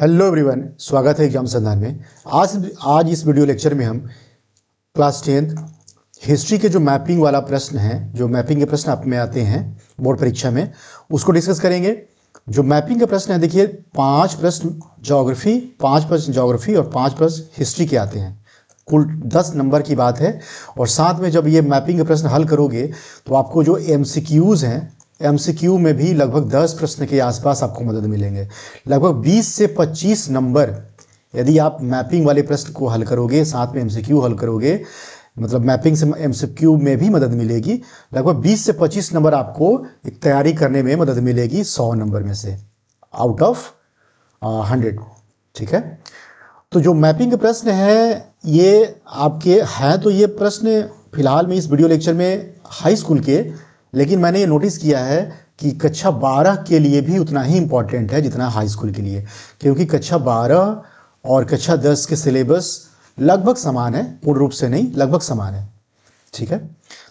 Hello everyone, स्वागत है exam संधान में। आज इस वीडियो लेक्चर में हम क्लास 10th हिस्ट्री के जो मैपिंग वाला प्रश्न है, जो मैपिंग के प्रश्न आप में आते हैं बोर्ड परीक्षा में, उसको डिस्कस करेंगे। जो मैपिंग के प्रश्न है, देखिए 5 प्रश्न ज्योग्राफी, 5 प्रश्न ज्योग्राफी और 5 प्रश्न हिस्ट्री के आते हैं। कुल 10 नंबर की बात है। और साथ में जब ये मैपिंग के प्रश्न हल करोगे तो आपको जो MCQs हैं, MCQ में भी लगभग 10 प्रश्न के आसपास आपको मदद मिलेंगे। लगभग 20 से 25 नंबर यदि आप मैपिंग वाले प्रश्न को हल करोगे, साथ में MCQ हल करोगे, मतलब मैपिंग से MCQ में भी मदद मिलेगी। लगभग 20 से 25 नंबर आपको एक तैयारी करने में मदद मिलेगी 100 नंबर में से, आउट ऑफ 100। ठीक है, तो जो मैपिंग के प्रश्न है ये आपके हैं, तो ये प्रश्न फिलहाल में इस वीडियो लेक्चर में हाई स्कूल के, लेकिन मैंने ये नोटिस किया है कि कक्षा 12 के लिए भी उतना ही इम्पॉर्टेंट है जितना हाई स्कूल के लिए, क्योंकि कक्षा 12 और कक्षा 10 के सिलेबस लगभग समान है, पूर्ण रूप से नहीं, लगभग समान है। ठीक है,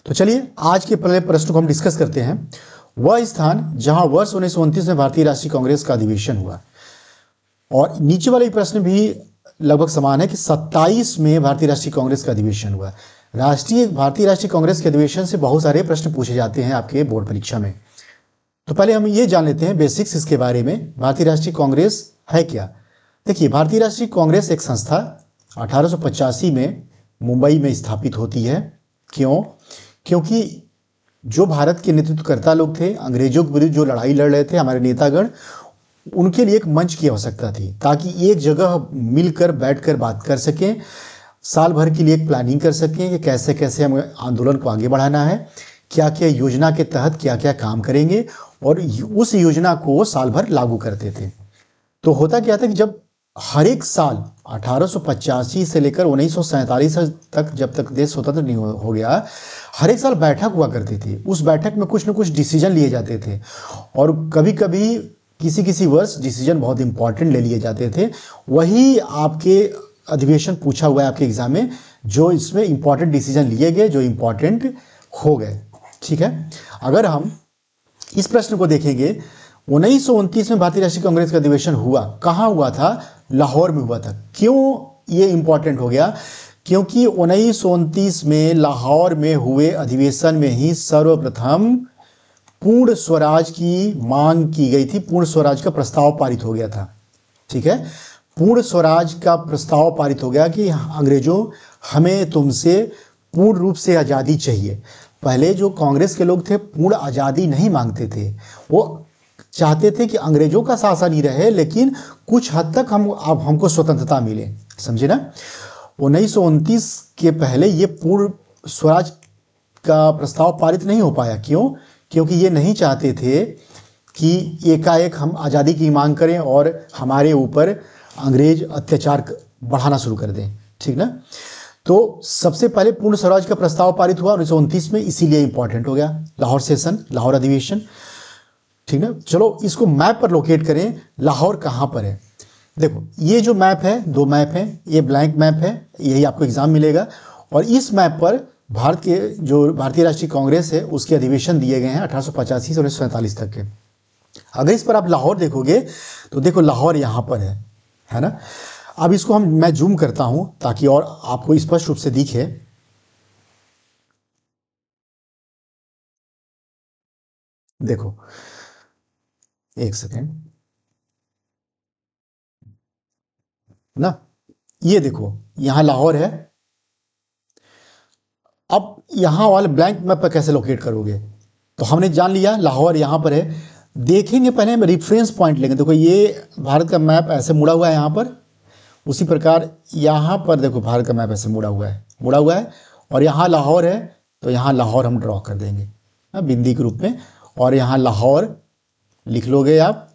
तो चलिए आज के पहले प्रश्न को हम डिस्कस करते हैं। वह स्थान जहां वर्ष 1929 में भारतीय राष्ट्रीय कांग्रेस का अधिवेशन हुआ, और नीचे वाले प्रश्न भी लगभग समान है कि 27 में भारतीय राष्ट्रीय कांग्रेस का अधिवेशन हुआ। भारतीय राष्ट्रीय कांग्रेस के अधिवेशन से बहुत सारे प्रश्न पूछे जाते हैं आपके बोर्ड परीक्षा में। तो पहले हम ये जान लेते हैं बेसिक्स इसके बारे में, भारतीय राष्ट्रीय कांग्रेस है क्या। देखिए, भारतीय राष्ट्रीय कांग्रेस एक संस्था 1885 में मुंबई में स्थापित होती है। क्यों? क्योंकि जो भारत के नेतृत्वकर्ता लोग थे, अंग्रेजों के विरुद्ध जो लड़ाई लड़ रहे थे हमारे नेतागण, उनके लिए एक मंच की आवश्यकता थी, ताकि एक जगह मिलकर बैठकर बात कर सकें, साल भर के लिए एक प्लानिंग कर सकें कि कैसे कैसे हमें आंदोलन को आगे बढ़ाना है, क्या क्या योजना के तहत क्या क्या काम करेंगे, और उस योजना को साल भर लागू करते थे। तो होता क्या था कि जब हर एक साल 1885 से लेकर 1947 तक, जब तक देश स्वतंत्र नहीं हो गया, हर एक साल बैठक हुआ करती थी। उस बैठक में कुछ न कुछ डिसीजन लिए जाते थे, और कभी कभी किसी किसी वर्ष डिसीजन बहुत इंपॉर्टेंट ले लिए जाते थे। वही आपके अधिवेशन पूछा हुआ है आपके एग्जाम में, जो इसमें इंपॉर्टेंट डिसीजन लिए गए, जो इंपॉर्टेंट हो गए। ठीक है, अगर हम इस प्रश्न को देखेंगे, 1929 में भारतीय राष्ट्रीय कांग्रेस का अधिवेशन हुआ, कहाँ हुआ था? लाहौर में हुआ था। क्यों ये इंपॉर्टेंट हो गया? क्योंकि 1929 में लाहौर में हुए अधिवेशन में ही सर्वप्रथम पूर्ण स्वराज की मांग की गई थी, पूर्ण स्वराज का प्रस्ताव पारित हो गया था। ठीक है, पूर्ण स्वराज का प्रस्ताव पारित हो गया कि अंग्रेजों, हमें तुमसे पूर्ण रूप से आज़ादी चाहिए। पहले जो कांग्रेस के लोग थे पूर्ण आज़ादी नहीं मांगते थे, वो चाहते थे कि अंग्रेजों का शासन ही रहे, लेकिन कुछ हद तक अब हमको स्वतंत्रता मिले। समझे ना? 1929 के पहले ये पूर्ण स्वराज का प्रस्ताव पारित नहीं हो पाया। क्यों? क्योंकि ये नहीं चाहते थे कि एकाएक हम आज़ादी की मांग करें और हमारे ऊपर अंग्रेज अत्याचार बढ़ाना शुरू कर दें। ठीक ना? तो सबसे पहले पूर्ण स्वराज का प्रस्ताव पारित हुआ 1929 में, इसीलिए इंपॉर्टेंट हो गया लाहौर सेशन, लाहौर अधिवेशन। ठीक ना? चलो इसको मैप पर लोकेट करें, लाहौर कहाँ पर है। देखो, ये जो मैप है, 2 मैप है, ये ब्लैंक मैप है, यही आपको एग्जाम मिलेगा। और इस मैप पर भारत के जो भारतीय राष्ट्रीय कांग्रेस है उसके अधिवेशन दिए गए हैं 1885 से 1947 तक के। अगर इस पर आप लाहौर देखोगे तो देखो लाहौर यहाँ पर है ना? अब इसको मैं जूम करता हूं ताकि और आपको स्पष्ट रूप से दिखे। देखो, एक सेकेंड ना, ये देखो यहां लाहौर है। अब यहां वाले ब्लैंक मैप पर कैसे लोकेट करोगे? तो हमने जान लिया लाहौर यहां पर है। देखेंगे, पहले हम रेफरेंस पॉइंट लेंगे। देखो, ये भारत का मैप ऐसे मुड़ा हुआ है यहां पर, उसी प्रकार यहाँ पर देखो भारत का मैप ऐसे मुड़ा हुआ है, और यहाँ लाहौर है, तो यहाँ लाहौर हम ड्रॉ कर देंगे बिंदी के रूप में, और यहाँ लाहौर लिख लोगे आप।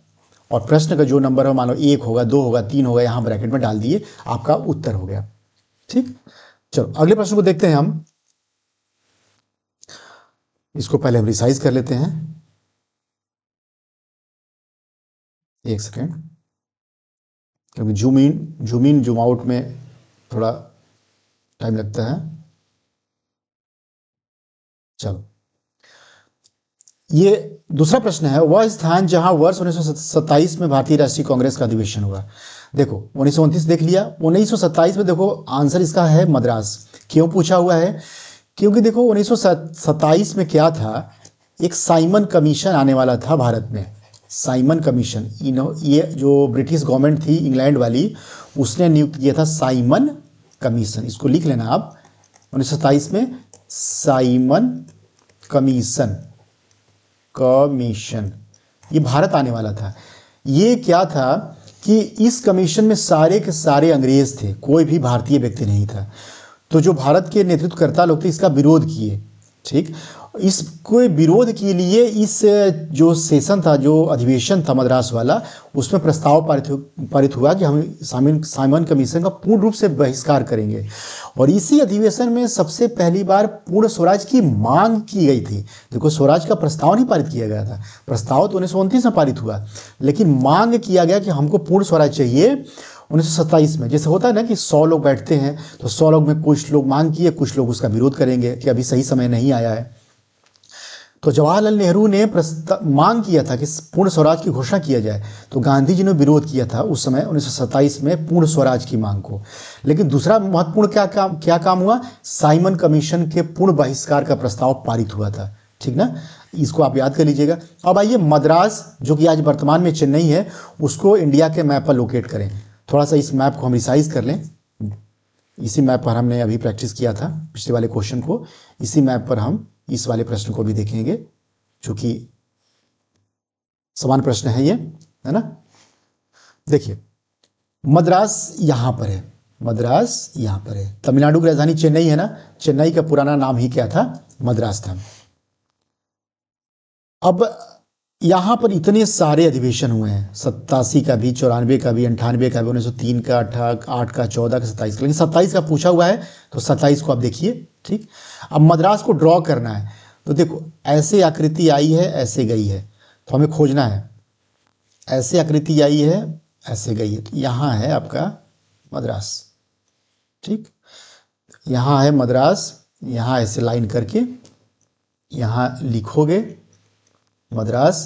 और प्रश्न का जो नंबर है, मान लो 1 होगा, 2 होगा, 3 होगा, यहाँ ब्रैकेट में डाल दिए, आपका उत्तर हो गया। ठीक, चलो अगले प्रश्न को देखते हैं हम। इसको पहले हम रिसाइज कर लेते हैं, एक सेकेंड, क्योंकि जूम इन जूम आउट में थोड़ा टाइम लगता है। चलो, ये दूसरा प्रश्न है, वह स्थान जहां वर्ष 1927 में भारतीय राष्ट्रीय कांग्रेस का अधिवेशन हुआ। देखो 1929 देख लिया, 1927 में देखो आंसर इसका है मद्रास। क्यों पूछा हुआ है? क्योंकि देखो 1927 में क्या था, एक साइमन कमीशन आने वाला था भारत में। साइमन कमीशन, ये जो ब्रिटिश गवर्नमेंट थी इंग्लैंड वाली, उसने नियुक्त किया था साइमन कमीशन। इसको लिख लेना आप, 1927 में साइमन कमीशन ये भारत आने वाला था। ये क्या था कि इस कमीशन में सारे के सारे अंग्रेज थे, कोई भी भारतीय व्यक्ति नहीं था। तो जो भारत के नेतृत्वकर्ता लोग थे इसका विरोध किए। ठीक, इसको विरोध के लिए इस जो सेशन था, जो अधिवेशन था मद्रास वाला, उसमें प्रस्ताव पारित हुआ कि हम साइमन कमीशन का पूर्ण रूप से बहिष्कार करेंगे। और इसी अधिवेशन में सबसे पहली बार पूर्ण स्वराज की मांग की गई थी। देखो स्वराज का प्रस्ताव नहीं पारित किया गया था, प्रस्ताव तो 1929 में पारित हुआ, लेकिन मांग किया गया कि हमको पूर्ण स्वराज चाहिए 1927 में। जैसे होता है ना कि 100 लोग बैठते हैं तो 100 लोग में कुछ लोग मांग किए, कुछ लोग उसका विरोध करेंगे कि अभी सही समय नहीं आया है। तो जवाहरलाल नेहरू ने मांग किया था कि पूर्ण स्वराज की घोषणा किया जाए, तो गांधी जी ने विरोध किया था उस समय 1927 में पूर्ण स्वराज की मांग को। लेकिन दूसरा महत्वपूर्ण क्या काम हुआ, साइमन कमीशन के पूर्ण बहिष्कार का प्रस्ताव पारित हुआ था। ठीक ना, इसको आप याद कर लीजिएगा। अब आइए मद्रास, जो कि आज वर्तमान में चेन्नई है, उसको इंडिया के मैप पर लोकेट करें। थोड़ा सा इस मैप को हम रिसाइज कर लें। इसी मैप पर हमने अभी प्रैक्टिस किया था पिछले वाले क्वेश्चन को, इसी मैप पर हम इस वाले प्रश्न को भी देखेंगे, जो कि समान प्रश्न है ये, है ना। देखिए मद्रास यहां पर है, मद्रास यहां पर है। तमिलनाडु की राजधानी चेन्नई है ना, चेन्नई का पुराना नाम ही क्या था, मद्रास था। अब यहां पर इतने सारे अधिवेशन हुए हैं, 87 का भी, 94 का भी, 98 का भी, 1903 का, 8 का, 14 का, 27 का, लेकिन 27 का पूछा हुआ है तो 27 को आप देखिए। ठीक, अब मद्रास को ड्रॉ करना है, तो देखो ऐसे आकृति आई है, ऐसे गई है, तो हमें खोजना है। ऐसे आकृति आई है, ऐसे गई है, तो यहाँ है आपका मद्रास। ठीक, यहाँ है मद्रास, यहाँ ऐसे लाइन करके यहाँ लिखोगे मद्रास,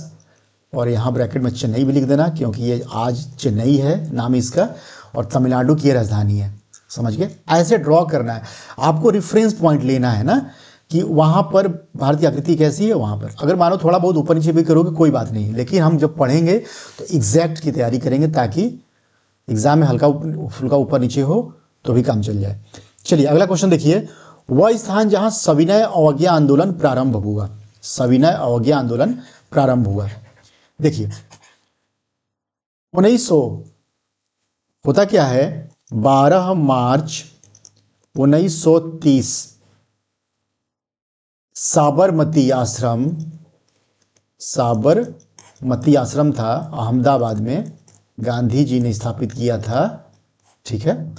और यहाँ ब्रैकेट में चेन्नई भी लिख देना, क्योंकि ये आज चेन्नई है नाम इसका, और तमिलनाडु की राजधानी है। समझ गए? ऐसे ड्रॉ करना है आपको, रेफरेंस पॉइंट लेना है ना, कि वहाँ पर भारत की आकृति कैसी है वहाँ पर। अगर मानो थोड़ा बहुत ऊपर नीचे भी करोगे कोई बात नहीं, लेकिन हम जब पढ़ेंगे तो एग्जैक्ट की तैयारी करेंगे, ताकि एग्जाम में हल्का फुल्का ऊपर नीचे हो तो भी काम चल जाए। चलिए अगला क्वेश्चन देखिए, वह स्थान जहाँ सविनय अवज्ञा आंदोलन प्रारंभ हुआ। सविनय अवज्ञा आंदोलन प्रारंभ हुआ, देखिए 1900 होता क्या है, 12 मार्च 1930 साबरमती आश्रम था अहमदाबाद में, गांधी जी ने स्थापित किया था। ठीक है,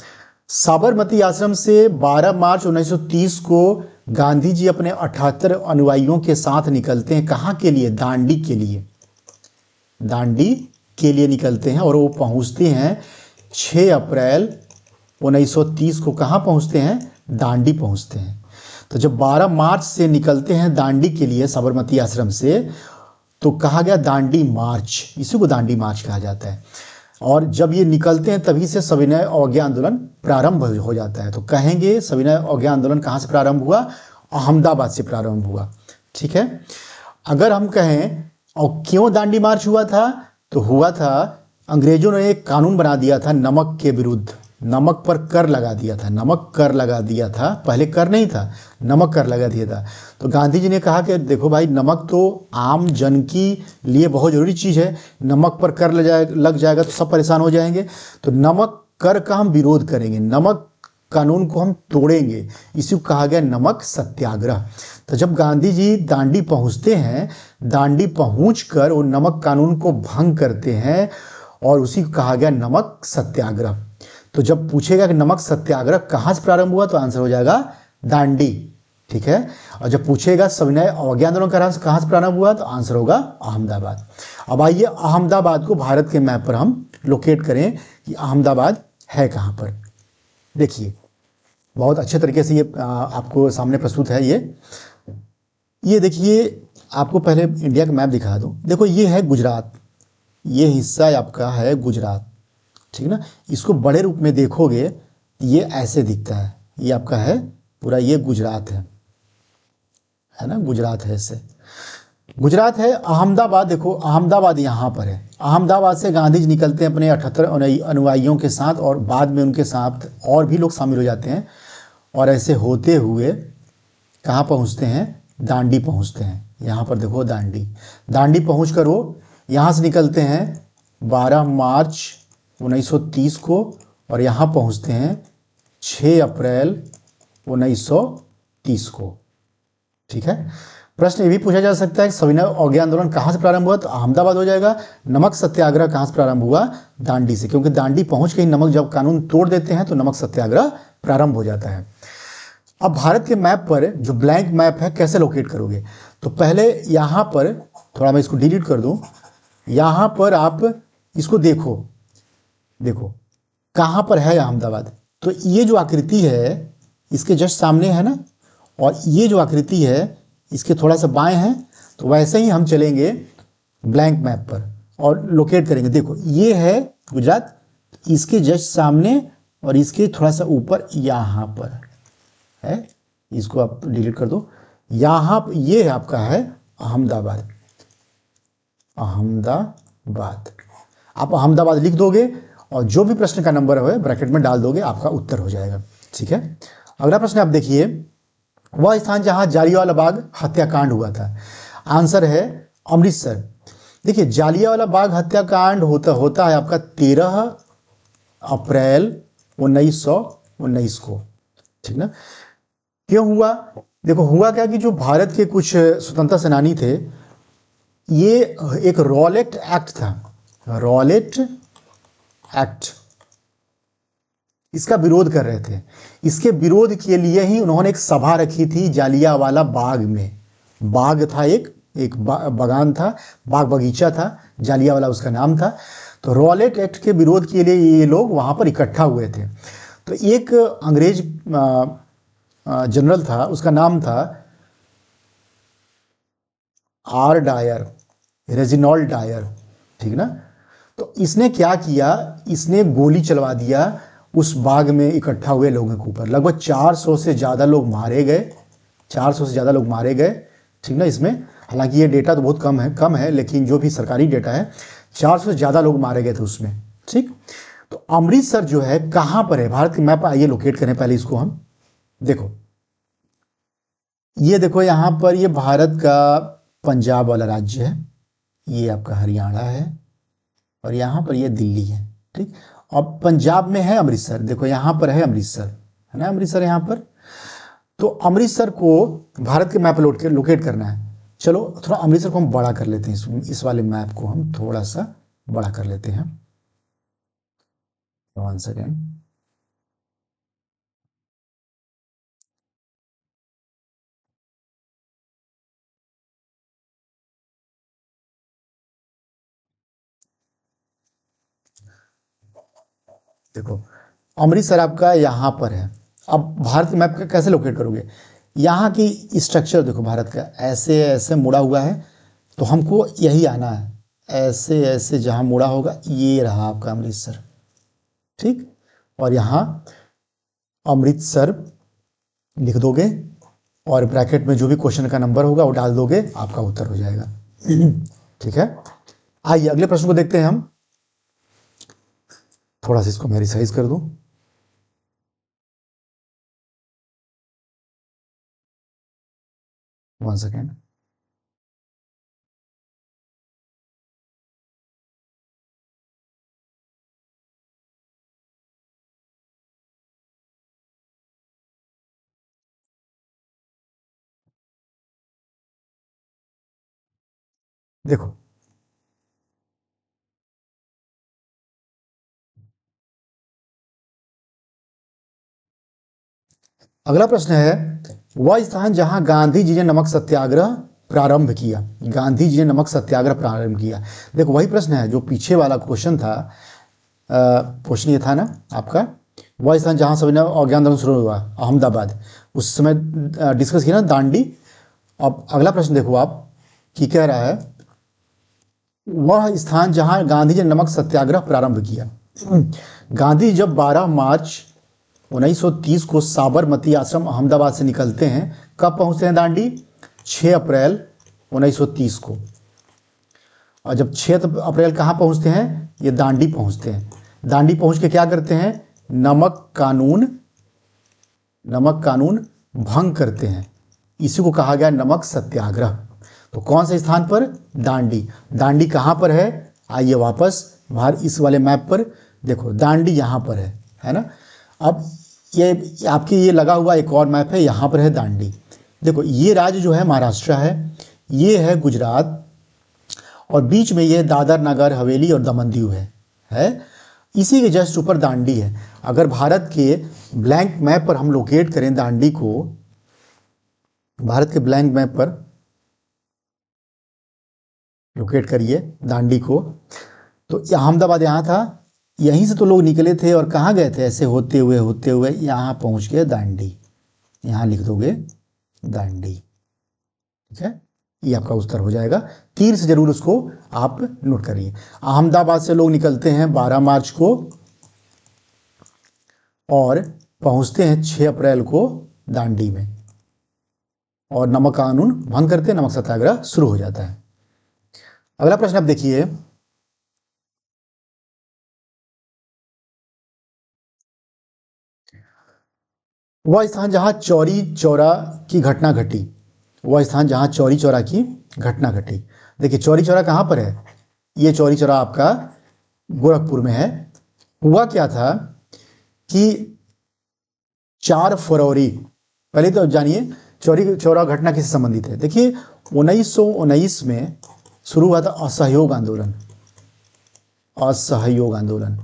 साबरमती आश्रम से 12 मार्च 1930 को गांधी जी अपने 78 अनुयायियों के साथ निकलते हैं। कहाँ के लिए? दांडी के लिए, दांडी के लिए निकलते हैं, और वो पहुंचते हैं 6 अप्रैल 1930 को। कहाँ पहुंचते हैं? दांडी पहुंचते हैं। तो जब 12 मार्च से निकलते हैं दांडी के लिए साबरमती आश्रम से, तो कहा गया दांडी मार्च, इसी को दांडी मार्च कहा जाता है। और जब ये निकलते हैं तभी से सविनय अवज्ञा आंदोलन प्रारंभ हो जाता है। तो कहेंगे सविनय अवज्ञा आंदोलन कहाँ से प्रारंभ हुआ? अहमदाबाद से प्रारंभ हुआ। ठीक है, अगर हम कहें और क्यों दांडी मार्च हुआ था, तो हुआ था अंग्रेजों ने एक कानून बना दिया था नमक के विरुद्ध, नमक पर कर लगा दिया था, नमक कर लगा दिया था, पहले कर नहीं था, नमक कर लगा दिया था। तो गांधी जी ने कहा कि देखो भाई, नमक तो आम जन की लिए बहुत ज़रूरी चीज़ है, नमक पर कर लग जाएगा तो सब परेशान हो जाएंगे, तो नमक कर का हम विरोध करेंगे, नमक कानून को हम तोड़ेंगे, इसी को कहा गया नमक सत्याग्रह। तो जब गांधी जी दांडी पहुंचते हैं, दांडी पहुंचकर वो नमक कानून को भंग करते हैं, और उसी को कहा गया नमक सत्याग्रह। तो जब पूछेगा कि नमक सत्याग्रह कहाँ से प्रारंभ हुआ, तो आंसर हो जाएगा दांडी। ठीक है, और जब पूछेगा सविनय अवज्ञा आंदोलन कहाँ से प्रारंभ हुआ, तो आंसर होगा अहमदाबाद। अब आइए अहमदाबाद को भारत के मैप पर हम लोकेट करें कि अहमदाबाद है कहाँ पर। देखिए बहुत अच्छे तरीके से ये आपको सामने प्रस्तुत है। ये देखिए आपको पहले इंडिया का मैप दिखा दूं। देखो ये है गुजरात, ये हिस्सा आपका है गुजरात, ठीक ना। इसको बड़े रूप में देखोगे ये ऐसे दिखता है, ये आपका है पूरा, ये गुजरात है ना, गुजरात है ऐसे। गुजरात है। अहमदाबाद, देखो अहमदाबाद यहाँ पर है। अहमदाबाद से गांधी जी निकलते हैं अपने 78 अनुयायियों के साथ, और बाद में उनके साथ और भी लोग शामिल हो जाते हैं, और ऐसे होते हुए कहाँ पहुँचते हैं, दांडी पहुँचते हैं। यहाँ पर देखो दांडी, दांडी पहुँच कर वो यहाँ से निकलते हैं 12 मार्च 1930 को, और यहाँ पहुँचते हैं 6 अप्रैल 1930 को, ठीक है। प्रश्न ये भी पूछा जा सकता है सविनय अवज्ञा आंदोलन कहाँ से प्रारंभ हुआ, तो अहमदाबाद हो जाएगा। नमक सत्याग्रह कहाँ से प्रारंभ हुआ, दांडी से, क्योंकि दांडी पहुंच के ही नमक जब कानून तोड़ देते हैं तो नमक सत्याग्रह प्रारंभ हो जाता है। अब भारत के मैप पर जो ब्लैंक मैप है कैसे लोकेट करोगे, तो पहले यहाँ पर थोड़ा मैं इसको डिलीट कर दूं, यहाँ पर आप इसको देखो, देखो कहाँ पर है अहमदाबाद, तो ये जो आकृति है इसके जस्ट सामने है ना, और ये जो आकृति है इसके थोड़ा सा बाएं है, तो वैसे ही हम चलेंगे ब्लैंक मैप पर और लोकेट करेंगे। देखो ये है गुजरात, इसके जस्ट सामने और इसके थोड़ा सा ऊपर यहाँ पर है, इसको आप डिलीट कर दो। यहाँ ये आपका है अहमदाबाद, अहमदाबाद। आप अहमदाबाद लिख दोगे और जो भी प्रश्न का नंबर है ब्रैकेट में डाल दोगे, आपका उत्तर हो जाएगा, ठीक है। अगला प्रश्न आप देखिए, वह स्थान जहां जालियांवाला बाग हत्याकांड हुआ था, आंसर है अमृतसर। देखिए जालियांवाला बाग हत्याकांड होता है आपका 13 अप्रैल 1919 को, ठीक ना। क्यों हुआ, देखो हुआ क्या कि जो भारत के कुछ स्वतंत्रता सेनानी थे, ये एक रॉलेट एक्ट था, रॉलेट एक्ट, इसका विरोध कर रहे थे। इसके विरोध के लिए ही उन्होंने एक सभा रखी थी जालियांवाला बाग में। बाग था, एक बागान था, बाग बगीचा था, जालियांवाला उसका नाम था। तो रॉलेट एक्ट के विरोध के लिए ये लोग वहां पर इकट्ठा हुए थे। तो एक अंग्रेज जनरल था, उसका नाम था आर डायर, रेजिनॉल्ड डायर, ठीक ना। तो इसने क्या किया, इसने गोली चलवा दिया उस बाग में इकट्ठा हुए लोगों के ऊपर। लगभग 400 से ज़्यादा लोग मारे गए, 400 से ज़्यादा लोग मारे गए, ठीक ना। इसमें हालांकि ये डेटा तो बहुत कम है, लेकिन जो भी सरकारी डेटा है 400 से ज़्यादा लोग मारे गए थे उसमें, ठीक। तो अमृतसर जो है कहाँ पर है, भारत के मैप आइए लोकेट करें पहले इसको हम। देखो ये देखो यहाँ पर, ये भारत का पंजाब वाला राज्य है, ये आपका हरियाणा है, और यहाँ पर ये दिल्ली है, ठीक। अब पंजाब में है अमृतसर, देखो यहाँ पर है अमृतसर, है ना, अमृतसर यहाँ पर। तो अमृतसर को भारत के मैप पे लोकेट करना है। चलो थोड़ा अमृतसर को हम बड़ा कर लेते हैं, इस वाले मैप को हम थोड़ा सा बड़ा कर लेते हैं। 1 सेकेंड, देखो अमृतसर आपका यहाँ पर है। अब भारत मैप का कैसे लोकेट करोगे, यहाँ की स्ट्रक्चर देखो भारत का ऐसे ऐसे मुड़ा हुआ है, तो हमको यही आना है, ऐसे ऐसे जहाँ मुड़ा होगा ये रहा आपका अमृतसर, ठीक। और यहाँ अमृतसर लिख दोगे और ब्रैकेट में जो भी क्वेश्चन का नंबर होगा वो डाल दोगे, आपका उत्तर हो जाएगा, ठीक है। आइए अगले प्रश्न को देखते हैं हम। थोड़ा सा इसको मैं रिसाइज कर दूं। वन सेकेंड, देखो अगला प्रश्न है, वह स्थान जहां गांधी जी ने नमक सत्याग्रह प्रारंभ किया, गांधी जी ने नमक सत्याग्रह प्रारंभ किया। देखो वही प्रश्न है जो पीछे वाला क्वेश्चन था, क्वेश्चन ये था ना आपका, वह स्थान जहां सविनय अवज्ञा आंदोलन शुरू हुआ, अहमदाबाद, उस समय डिस्कस किया ना दांडी। अब अगला प्रश्न देखो आप, कि कह रहा है वह स्थान जहां गांधी जी ने नमक सत्याग्रह प्रारंभ किया। गांधी जब 12 मार्च 1930 को साबरमती आश्रम अहमदाबाद से निकलते हैं, कब पहुंचते हैं दांडी? 6 अप्रैल 1930 को। और जब 6 अप्रैल कहाँ पहुंचते हैं? ये दांडी पहुंचते हैं। दांडी पहुंच के क्या करते हैं? नमक कानून भंग करते हैं। इसी को कहा गया नमक सत्याग्रह। तो कौन से स्थान पर? दांडी। दांडी कहाँ पर है? आइए वापस बाहर इस वाले मैप पर देखो, दांडी यहाँ पर है ना। अब ये आपके ये लगा हुआ एक और मैप है, यहाँ पर है दांडी। देखो ये राज्य जो है महाराष्ट्र है, ये है गुजरात, और बीच में ये दादर नगर हवेली और दमन दीव है। इसी के जस्ट ऊपर दांडी है। अगर भारत के ब्लैंक मैप पर हम लोकेट करें दांडी को, भारत के ब्लैंक मैप पर लोकेट करिए दांडी को, तो अहमदाबाद यहाँ था, यहीं से तो लोग निकले थे और कहाँ गए थे? ऐसे होते हुए यहाँ पहुँच गए दांडी। यहाँ लिख दोगे दांडी, ठीक है। ये आपका उत्तर हो जाएगा। तीर से जरूर उसको आप नोट करिए। अहमदाबाद से लोग निकलते हैं 12 मार्च को और पहुंचते हैं 6 अप्रैल को दांडी में, और नमक कानून भंग करते हैं, नमक सत्याग्रह शुरू हो जाता है। अगला प्रश्न आप देखिए, वह स्थान जहां चौरी चौरा की घटना घटी। वह स्थान जहां चौरी चौरा की घटना घटी। देखिए चौरी चौरा कहां पर है? ये चौरी चौरा आपका गोरखपुर में है। हुआ क्या था कि 4 फरवरी, पहले तो जानिए चौरी चौरा घटना किससे संबंधित है। देखिए 1919 में शुरू हुआ था असहयोग आंदोलन। असहयोग आंदोलन,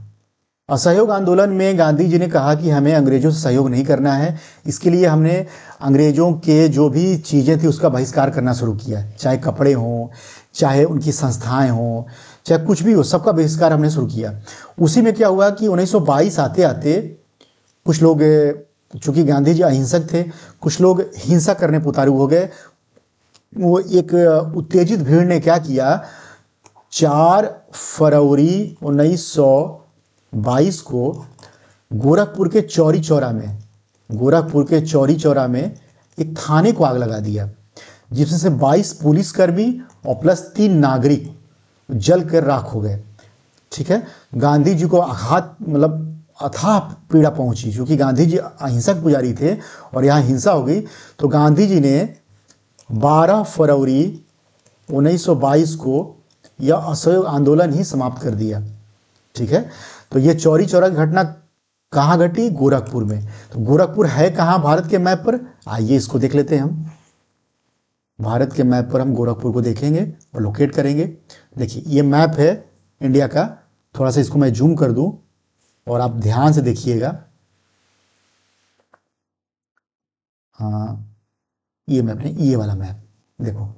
असहयोग आंदोलन में गांधी जी ने कहा कि हमें अंग्रेजों से सहयोग नहीं करना है। इसके लिए हमने अंग्रेजों के जो भी चीज़ें थी उसका बहिष्कार करना शुरू किया, चाहे कपड़े हों, चाहे उनकी संस्थाएं हों, चाहे कुछ भी हो, सबका बहिष्कार हमने शुरू किया। उसी में क्या हुआ कि 1922 आते आते कुछ लोग, चूँकि गांधी जी अहिंसक थे, कुछ लोग हिंसा करने पर उतारू हो गए। वो एक उत्तेजित भीड़ ने क्या किया, 4 फरवरी 1922 को गोरखपुर के चौरी चौरा में एक थाने को आग लगा दिया, जिसमें से 22 पुलिसकर्मी और प्लस 3 नागरिक जल कर राख हो गए। ठीक है, गांधी जी को आघात मतलब अथाह पीड़ा पहुंची, क्योंकि गांधी जी अहिंसक पुजारी थे और यहाँ हिंसा हो गई। तो गांधी जी ने 12 फरवरी 1922 को यह असहयोग आंदोलन ही समाप्त कर दिया। ठीक है, तो ये चौरी चौरा की घटना कहाँ घटी? गोरखपुर में। तो गोरखपुर है कहाँ भारत के मैप पर? आइए इसको देख लेते हैं हम। भारत के मैप पर हम गोरखपुर को देखेंगे और लोकेट करेंगे। देखिए ये मैप है इंडिया का, थोड़ा सा इसको मैं जूम कर दूं और आप ध्यान से देखिएगा। हाँ ये मैप नहीं, ये वाला मैप देखो।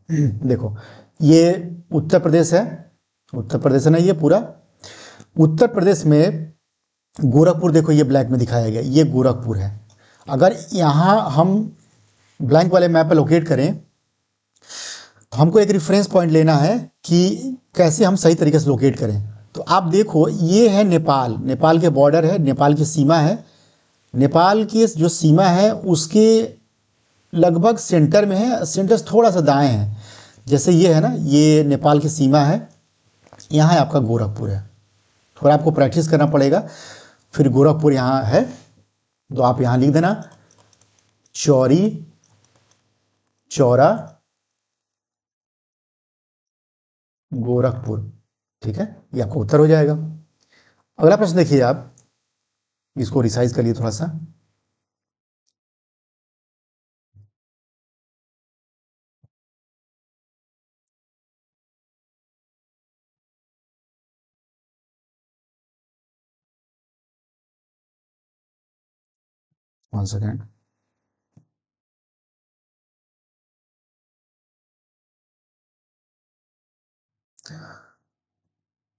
देखो ये उत्तर प्रदेश है, उत्तर प्रदेश है ना, ये पूरा उत्तर प्रदेश में गोरखपुर देखो ये ब्लैक में दिखाया गया, ये गोरखपुर है। अगर यहाँ हम ब्लैंक वाले मैप पे लोकेट करें तो हमको एक रेफरेंस पॉइंट लेना है कि कैसे हम सही तरीके से लोकेट करें। तो आप देखो ये है नेपाल, नेपाल के बॉर्डर है, नेपाल की सीमा है। नेपाल की जो सीमा है उसके लगभग सेंटर में है, सेंटर से थोड़ा सा दाएं है। जैसे ये है ना, ये नेपाल की सीमा है, यहाँ है आपका गोरखपुर है। थोड़ा आपको प्रैक्टिस करना पड़ेगा, फिर गोरखपुर यहाँ है। तो आप यहाँ लिख देना चौरी चौरा गोरखपुर। ठीक है, ये आपका उत्तर हो जाएगा। अगला प्रश्न देखिए आप, इसको रिसाइज करिए थोड़ा सा। One second.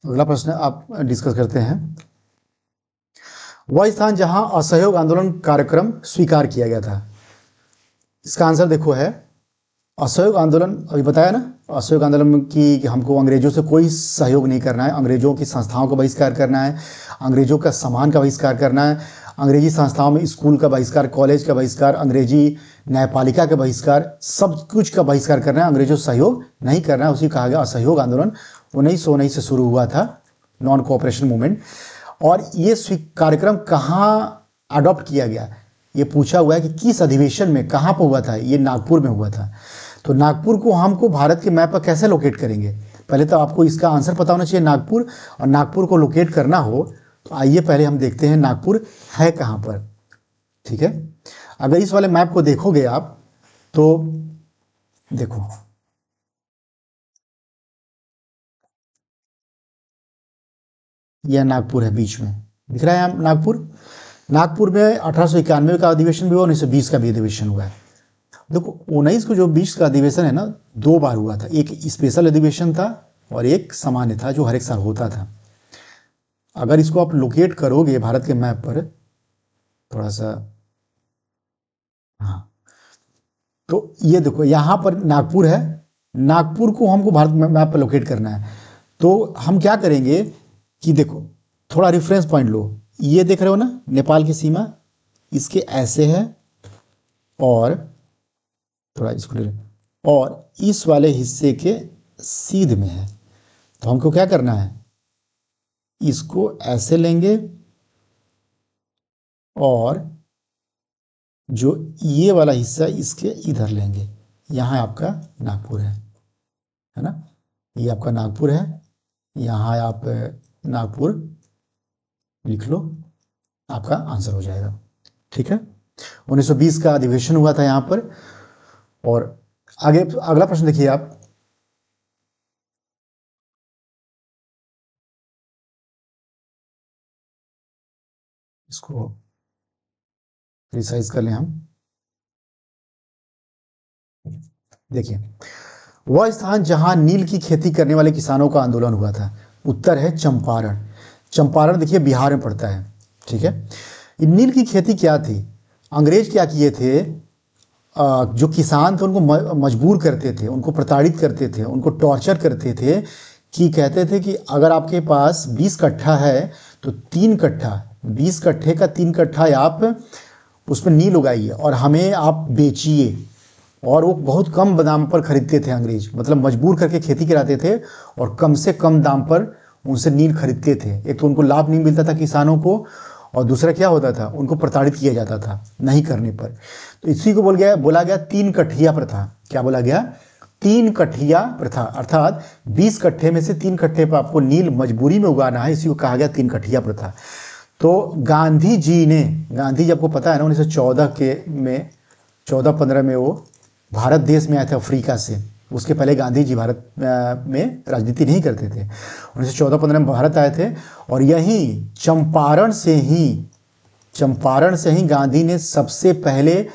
अगला प्रश्न आप डिस्कस करते हैं। वह स्थान जहां असहयोग आंदोलन कार्यक्रम स्वीकार किया गया था। इसका आंसर देखो है असहयोग आंदोलन। अभी बताया ना असहयोग आंदोलन में कि हमको अंग्रेजों से कोई सहयोग नहीं करना है, अंग्रेजों की संस्थाओं का बहिष्कार करना है, अंग्रेजों का सामान का बहिष्कार करना है, अंग्रेजी संस्थाओं में स्कूल का बहिष्कार, कॉलेज का बहिष्कार, अंग्रेजी न्यायपालिका का बहिष्कार, सब कुछ का बहिष्कार करना है, अंग्रेजों से सहयोग नहीं करना है। उसी कहा गया असहयोग आंदोलन 1919 से शुरू हुआ था, नॉन कोऑपरेशन मूवमेंट। और ये कार्यक्रम कहाँ अडॉप्ट किया गया, ये पूछा हुआ है कि किस अधिवेशन में, कहाँ पर हुआ था। ये नागपुर में हुआ था। तो नागपुर को हमको भारत के मैप पर कैसे लोकेट करेंगे, पहले तो आपको इसका आंसर पता होना चाहिए नागपुर। और नागपुर को लोकेट करना हो तो आइए पहले हम देखते हैं नागपुर है कहाँ पर। ठीक है, अगर इस वाले मैप को देखोगे आप तो देखो यह नागपुर है, बीच में दिख रहा है नागपुर। नागपुर में 1891 का अधिवेशन भी हुआ, 1920 का भी अधिवेशन हुआ है। देखो 19 को जो 20 का अधिवेशन है ना, 2 बार हुआ था। एक स्पेशल अधिवेशन था और एक सामान्य था जो हर एक साल होता था। अगर इसको आप लोकेट करोगे भारत के मैप पर थोड़ा सा, हाँ, तो ये देखो यहाँ पर नागपुर है। नागपुर को हमको भारत मैप पर लोकेट करना है। तो हम क्या करेंगे कि देखो थोड़ा रेफरेंस पॉइंट लो, ये देख रहे हो ना नेपाल की सीमा, इसके ऐसे है और थोड़ा इसको ले, और इस वाले हिस्से के सीध में है। तो हमको क्या करना है, इसको ऐसे लेंगे और जो ये वाला हिस्सा इसके इधर लेंगे। यहाँ आपका नागपुर है ना, ये आपका नागपुर है। यहाँ आप नागपुर लिख लो, आपका आंसर हो जाएगा। ठीक है, 1920 का अधिवेशन हुआ था यहाँ पर। और आगे अगला प्रश्न देखिए आप, इसको रिसाइज कर लें हम। देखिए वह स्थान जहां नील की खेती करने वाले किसानों का आंदोलन हुआ था, उत्तर है चंपारण। चंपारण देखिए बिहार में पड़ता है। ठीक है, नील की खेती क्या थी, अंग्रेज क्या किए थे, जो किसान थे उनको मजबूर करते थे, उनको प्रताड़ित करते थे, उनको टॉर्चर करते थे कि कहते थे कि अगर आपके पास 20 कट्ठा है तो 3 कट्ठा, 20 कट्ठे का 3 कट्ठा आप उसमें नील उगाइए और हमें आप बेचिए। और वो बहुत कम दाम पर खरीदते थे अंग्रेज, मतलब मजबूर करके खेती कराते थे और कम से कम दाम पर उनसे नील खरीदते थे। एक तो उनको लाभ नहीं मिलता था किसानों को, और दूसरा क्या होता था, उनको प्रताड़ित किया जाता था नहीं करने पर। तो इसी को बोला गया 3 कठिया प्रथा। क्या बोला गया, 3 कठिया प्रथा, अर्थात 20 कट्ठे में से 3 कट्ठे पर आपको नील मजबूरी में उगाना है, इसी को कहा गया 3 कठिया प्रथा। तो गांधी जी आपको पता है ना 1914 के में 14-15 में वो भारत देश में आए थे अफ्रीका से। उसके पहले गांधी जी भारत में राजनीति नहीं करते थे। 1914-15 में भारत आए थे और यहीं चंपारण से ही गांधी ने सबसे पहले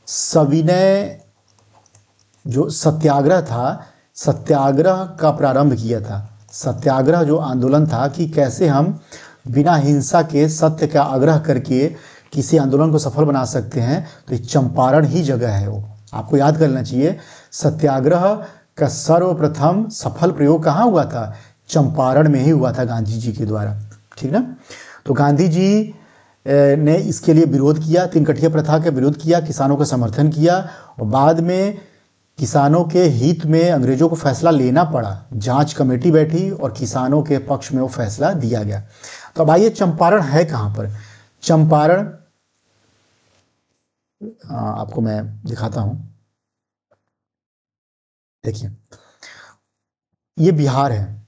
सविनय जो सत्याग्रह था, सत्याग्रह का प्रारंभ किया था। सत्याग्रह जो आंदोलन था कि कैसे हम बिना हिंसा के सत्य का आग्रह करके किसी आंदोलन को सफल बना सकते हैं, तो चंपारण ही जगह है। वो आपको याद करना चाहिए, सत्याग्रह का सर्वप्रथम सफल प्रयोग कहाँ हुआ था, चंपारण में ही हुआ था गांधी जी के द्वारा। ठीक ना, तो गांधी जी ने इसके लिए विरोध किया, 3 कठिया प्रथा का विरोध किया, किसानों का समर्थन किया और बाद में किसानों के हित में अंग्रेजों को फैसला लेना पड़ा। जांच कमेटी बैठी और किसानों के पक्ष में वो फैसला दिया गया। तो अब आइए चंपारण है कहाँ पर। चंपारण आपको मैं दिखाता हूं, देखिए ये बिहार है,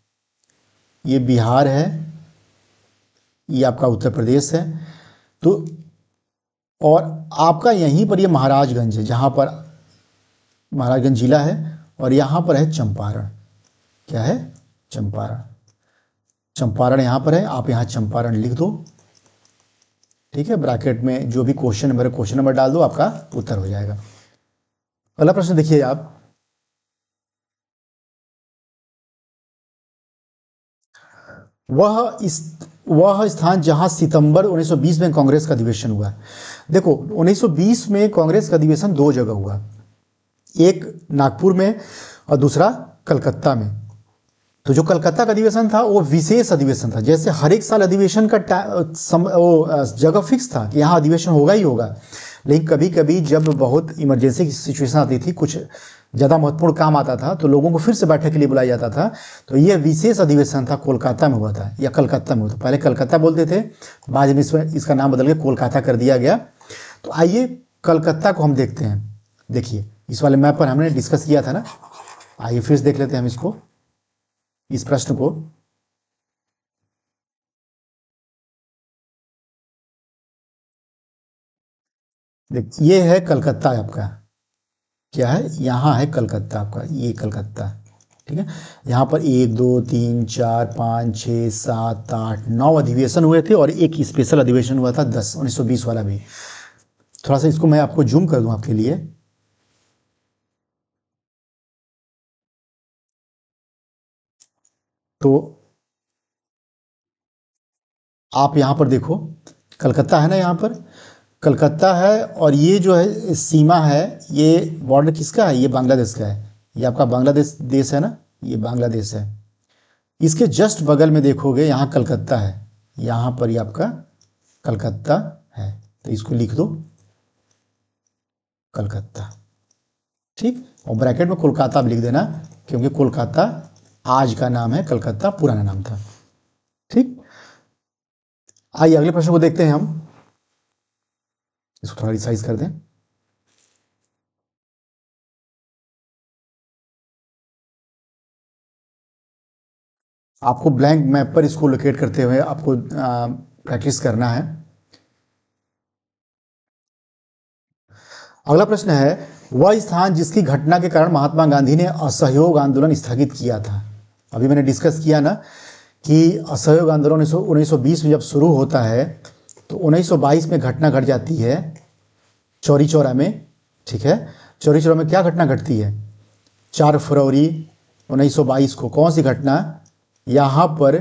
ये बिहार है, ये आपका उत्तर प्रदेश है। तो और आपका यहीं पर ये महाराजगंज है, जहां पर महाराजगंज जिला है, और यहां पर है चंपारण। क्या है, चंपारण। चंपारण यहां पर है, आप यहां चंपारण लिख दो। ठीक है, ब्रैकेट में जो भी क्वेश्चन नंबर है क्वेश्चन नंबर डाल दो, आपका उत्तर हो जाएगा। अगला प्रश्न देखिए आप, वह वह स्थान जहां सितंबर 1920 में कांग्रेस का अधिवेशन हुआ। देखो 1920 में कांग्रेस का अधिवेशन दो जगह हुआ, एक नागपुर में और दूसरा कलकत्ता में। तो जो कलकत्ता का अधिवेशन था वो विशेष अधिवेशन था, जैसे हर एक साल अधिवेशन का जगह फिक्स था कि यहाँ अधिवेशन होगा ही होगा, लेकिन कभी कभी जब बहुत इमरजेंसी की सिचुएशन आती थी, कुछ ज़्यादा महत्वपूर्ण काम आता था, तो लोगों को फिर से बैठक के लिए बुलाया जाता था। तो यह विशेष अधिवेशन था, कोलकाता में हुआ था या कलकत्ता में हुआ था। पहले कलकत्ता बोलते थे, बाद में इसका नाम बदल के कोलकाता कर दिया गया। तो आइए कलकत्ता को हम देखते हैं। देखिए इस वाले मैप पर हमने डिस्कस किया था ना, आइए फिर से देख लेते हैं हम इसको, इस प्रश्न को। देख ये है कलकत्ता आपका, क्या है, यहाँ है कलकत्ता आपका, ये कलकत्ता, ठीक है। यहाँ पर 1 2 3 4 5 6 7 8 9 अधिवेशन हुए थे और एक स्पेशल अधिवेशन हुआ था 10 1920 वाला भी। थोड़ा सा इसको मैं आपको जूम कर दूं आपके लिए। तो आप यहाँ पर देखो, कलकत्ता है ना, यहाँ पर कलकत्ता है, और ये जो है सीमा है, ये बॉर्डर किसका है, ये बांग्लादेश का है। ये आपका बांग्लादेश देश है ना, ये बांग्लादेश है। इसके जस्ट बगल में देखोगे यहाँ कलकत्ता है, यहाँ पर ये आपका कलकत्ता है। तो इसको लिख दो कलकत्ता, ठीक। और ब्रैकेट में कोलकाता भी लिख देना, क्योंकि कोलकाता आज का नाम है, कलकत्ता पुराना नाम था, ठीक। आइए अगले प्रश्न को देखते हैं हम, इसको थोड़ा रिसाइज कर दें। आपको ब्लैंक मैप पर इसको लोकेट करते हुए आपको प्रैक्टिस करना है। अगला प्रश्न है, वह स्थान जिसकी घटना के कारण महात्मा गांधी ने असहयोग आंदोलन स्थगित किया था। अभी मैंने डिस्कस किया ना कि असहयोग आंदोलन 1920 में जब शुरू होता है, तो 1922 में घटना घट जाती है चौरी चौरा में, ठीक है। चौरी चौरा में क्या घटना घटती है, 4 फरवरी 1922 को। कौन सी घटना, यहाँ पर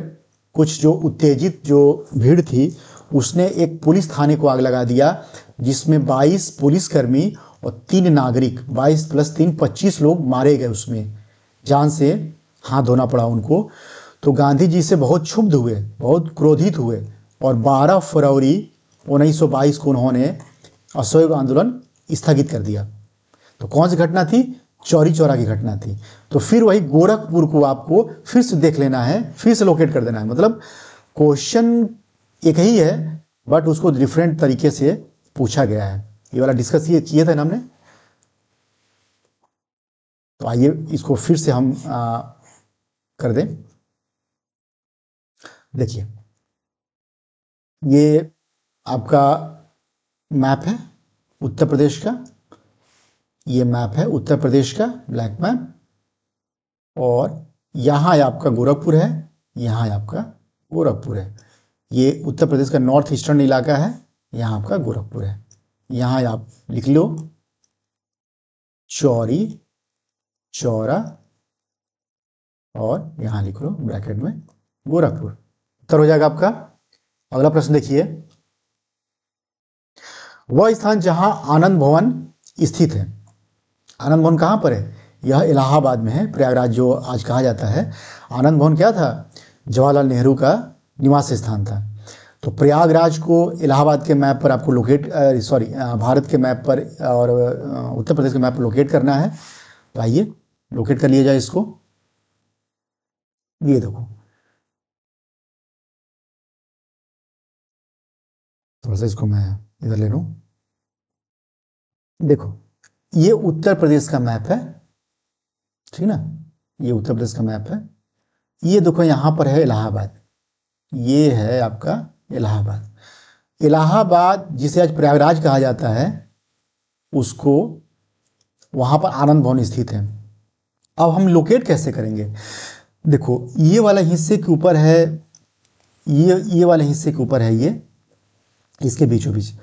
कुछ जो उत्तेजित जो भीड़ थी, उसने एक पुलिस थाने को आग लगा दिया, जिसमें 22 पुलिसकर्मी और 3 नागरिक, 22 + 3 25 लोग मारे गए, उसमें जान से हाथ धोना पड़ा उनको। तो गांधी जी से बहुत क्षुब्ध हुए, बहुत क्रोधित हुए, और 12 फरवरी 1922 को उन्होंने असहयोग आंदोलन स्थगित कर दिया। तो कौन सी घटना थी, चौरी चौरा की घटना थी। तो फिर वही गोरखपुर को आपको फिर से देख लेना है, फिर से लोकेट कर देना है। मतलब क्वेश्चन एक ही है, बट उसको डिफरेंट तरीके से पूछा गया है। ये वाला डिस्कस ये किए थे ना हमने। तो आइए इसको फिर से हम कर दें। देखिए ये आपका मैप है उत्तर प्रदेश का, ये मैप है उत्तर प्रदेश का ब्लैक मैप, और यहाँ आपका गोरखपुर है, यहाँ आपका गोरखपुर है। ये उत्तर प्रदेश का नॉर्थ ईस्टर्न इलाका है, यहाँ आपका गोरखपुर है। यहाँ आप लिख लो चौरी चौरा, और यहाँ लिख लो ब्रैकेट में गोरखपुर। उत्तर हो जाएगा आपका। अगला प्रश्न देखिए, वह स्थान जहां आनंद भवन स्थित है। आनंद भवन कहाँ पर है, यह इलाहाबाद में है, प्रयागराज जो आज कहा जाता है। आनंद भवन क्या था, जवाहरलाल नेहरू का निवास स्थान था। तो प्रयागराज को इलाहाबाद के मैप पर आपको लोकेट, सॉरी भारत के मैप पर और उत्तर प्रदेश के मैप पर लोकेट करना है। तो आइए लोकेट कर लिया जाए इसको। ये देखो, थोड़ा सा इसको मैं इधर ले लूँ। देखो ये उत्तर प्रदेश का मैप है, ठीक ना, ये उत्तर प्रदेश का मैप है। ये देखो यहाँ पर है इलाहाबाद, ये है आपका इलाहाबाद। इलाहाबाद जिसे आज प्रयागराज कहा जाता है, उसको वहाँ पर आनंद भवन स्थित है। अब हम लोकेट कैसे करेंगे, देखो ये वाला हिस्से के ऊपर है, ये वाले हिस्से के ऊपर है, ये इसके बीचों बीच,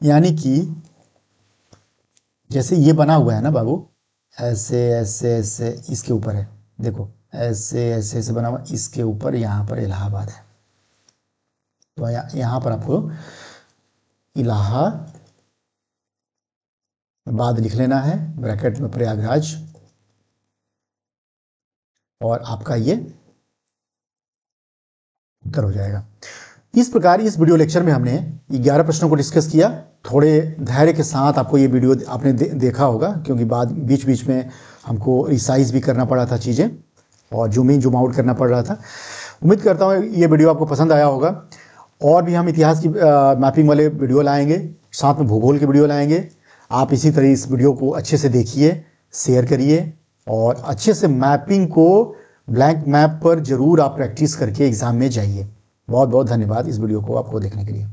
यानी कि जैसे ये बना हुआ है ना बाबू, ऐसे ऐसे ऐसे इसके ऊपर है, देखो ऐसे ऐसे ऐसे बना हुआ, इसके ऊपर यहाँ पर इलाहाबाद है, तो यहाँ पर आपको इलाहाबाद लिख लेना है, ब्रैकेट में प्रयागराज, और आपका ये उत्तर हो जाएगा। इस प्रकार इस वीडियो लेक्चर में हमने 11 प्रश्नों को डिस्कस किया। थोड़े धैर्य के साथ आपको ये वीडियो आपने देखा होगा, क्योंकि बीच बीच में हमको रिसाइज भी करना पड़ा था चीज़ें, और जूम इन जूम आउट करना पड़ रहा था। उम्मीद करता हूँ ये वीडियो आपको पसंद आया होगा। और भी हम इतिहास की मैपिंग वाले वीडियो लाएंगे, साथ में भूगोल के वीडियो लाएंगे। आप इसी तरह इस वीडियो को अच्छे से देखिए, शेयर करिए, और अच्छे से मैपिंग को ब्लैंक मैप पर ज़रूर आप प्रैक्टिस करके एग्ज़ाम में जाइए। बहुत बहुत धन्यवाद इस वीडियो को आपको देखने के लिए।